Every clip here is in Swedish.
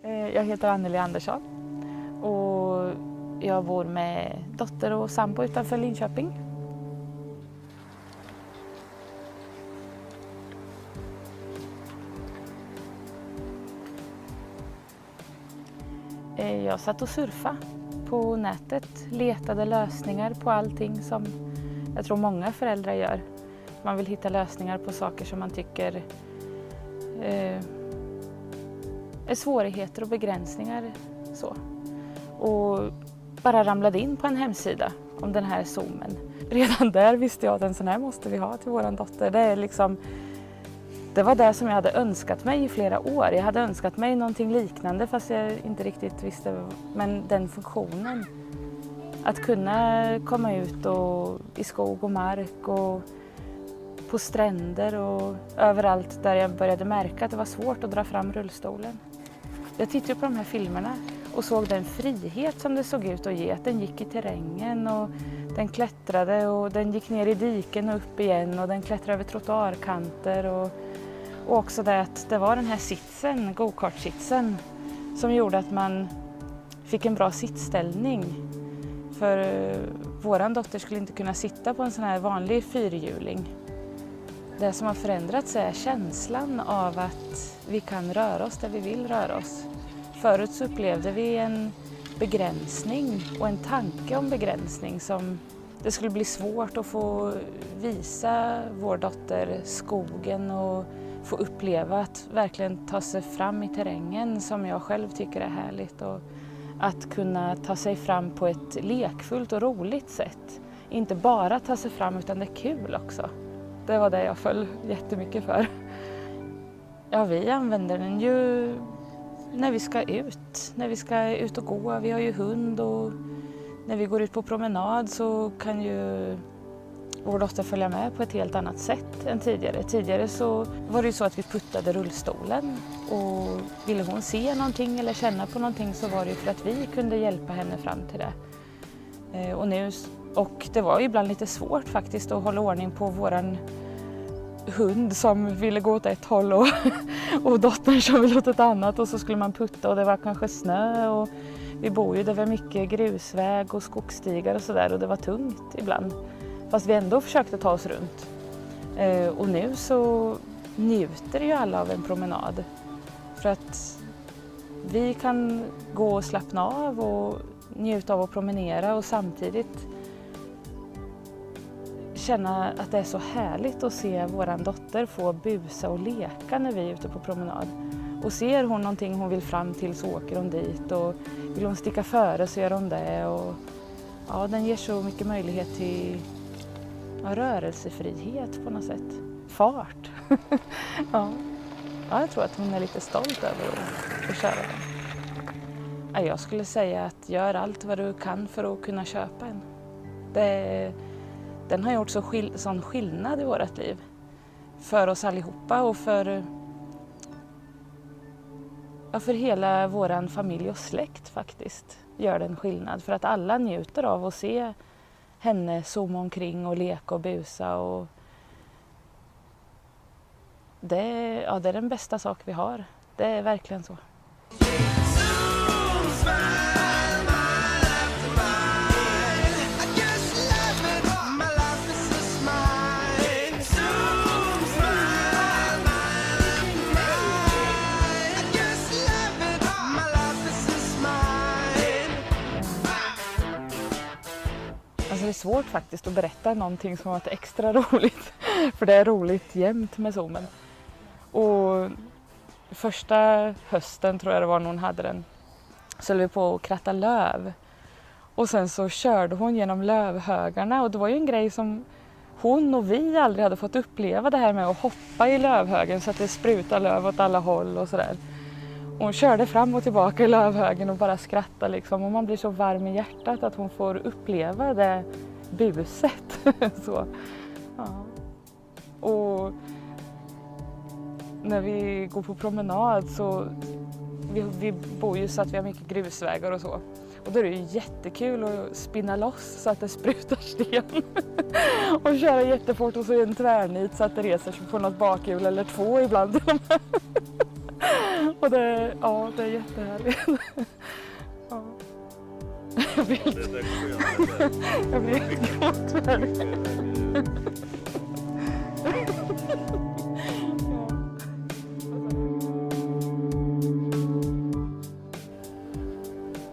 Jag heter Anneli Andersson och jag bor med dotter och sambo utanför Linköping. Jag satt och surfade på nätet, letade lösningar på allting som jag tror många föräldrar gör. Man vill hitta lösningar på saker som man tycker är svårigheter och begränsningar. Så. Och bara ramlade in på en hemsida om den här Zoomen. Redan där visste jag att en sån här måste vi ha till vår dotter. Det var det som jag hade önskat mig i flera år. Jag hade önskat mig någonting liknande fast jag inte riktigt visste. Men den funktionen, att kunna komma ut i skog och mark och på stränder och överallt där jag började märka att det var svårt att dra fram rullstolen. Jag tittade på de här filmerna och såg den frihet som det såg ut att ge. Att den gick i terrängen och den klättrade och den gick ner i diken och upp igen och den klättrade över trottoarkanter och också det att det var den här sitsen, go-kart-sitsen, som gjorde att man fick en bra sittställning. För våran dotter skulle inte kunna sitta på en sån här vanlig fyrhjuling. Det som har förändrats är känslan av att vi kan röra oss där vi vill röra oss. Förut så upplevde vi en begränsning och en tanke om begränsning som det skulle bli svårt att få visa vår dotter skogen och få uppleva att verkligen ta sig fram i terrängen som jag själv tycker är härligt. Och att kunna ta sig fram på ett lekfullt och roligt sätt. Inte bara ta sig fram utan det är kul också. Det var det jag föll jättemycket för. Ja, vi använder den ju när vi ska ut och gå. Vi har ju hund och när vi går ut på promenad så kan ju vår dotter följa med på ett helt annat sätt än tidigare. Tidigare så var det ju så att vi puttade rullstolen och ville hon se någonting eller känna på någonting så var det ju för att vi kunde hjälpa henne fram till det. Och det var ju ibland lite svårt faktiskt att hålla ordning på våran hund som ville gå åt ett håll och dottern som ville åt ett annat och så skulle man putta och det var kanske snö och vi bor ju där var mycket grusväg och skogsstigar och sådär och det var tungt ibland. Fast vi ändå försökte ta oss runt. Och nu så njuter ju alla av en promenad. För att vi kan gå och slappna av och njuta av att promenera och samtidigt känna att det är så härligt att se våran dotter få busa och leka när vi är ute på promenad. Och ser hon någonting hon vill fram till så åker hon dit och vill hon sticka före så gör hon det. Och, ja, den ger så mycket möjlighet till rörelsefrihet på något sätt. Fart. Ja, jag tror att hon är lite stolt över att köra den. Jag skulle säga att gör allt vad du kan för att kunna köpa en. Den har gjort sån skillnad i vårt liv. För oss allihopa och för hela våran familj och släkt faktiskt gör den skillnad. För att alla njuter av att se henne zooma omkring och leka och busa. Och det är den bästa sak vi har. Det är verkligen så. Alltså det är svårt faktiskt att berätta någonting som har varit extra roligt. För det är roligt jämt med Zoomen. Och första hösten tror jag det var när hon hade den. Så höll vi på att kratta löv. Och sen så körde hon genom lövhögarna. Och det var ju en grej som hon och vi aldrig hade fått uppleva. Det här med att hoppa i lövhögen så att det sprutar löv åt alla håll och sådär. Hon körde fram och tillbaka i lövhögen och bara skrattade liksom. Och man blir så varm i hjärtat att hon får uppleva det buset. Så. Ja. Och när vi går på promenad så vi bor ju så att vi har mycket grusvägar och så. Och då är det ju jättekul att spinna loss så att det sprutar sten. Och köra jättefort och så en tvärnit så att det reser sig på något bakhjul eller två ibland. Och det är jättehärligt. Ja. Jag blir helt gott verkligen.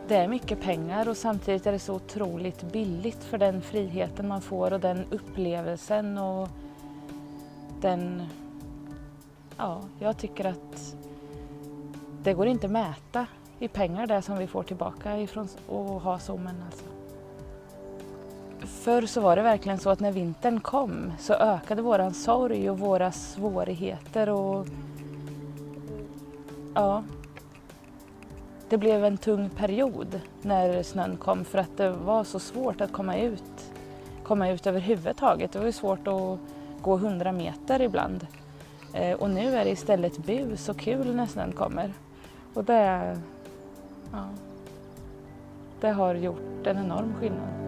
Det är mycket pengar och samtidigt är det så otroligt billigt för den friheten man får och den upplevelsen och den... Ja, jag tycker att det går inte att mäta i pengar det som vi får tillbaka ifrån att ha zoomen alltså. Förr så var det verkligen så att när vintern kom så ökade våran sorg och våra svårigheter och ja, det blev en tung period när snön kom för att det var så svårt att komma ut överhuvudtaget. Det var ju svårt att gå 100 meter ibland. Och nu är det istället bus och kul när snön kommer. Och det har gjort en enorm skillnad.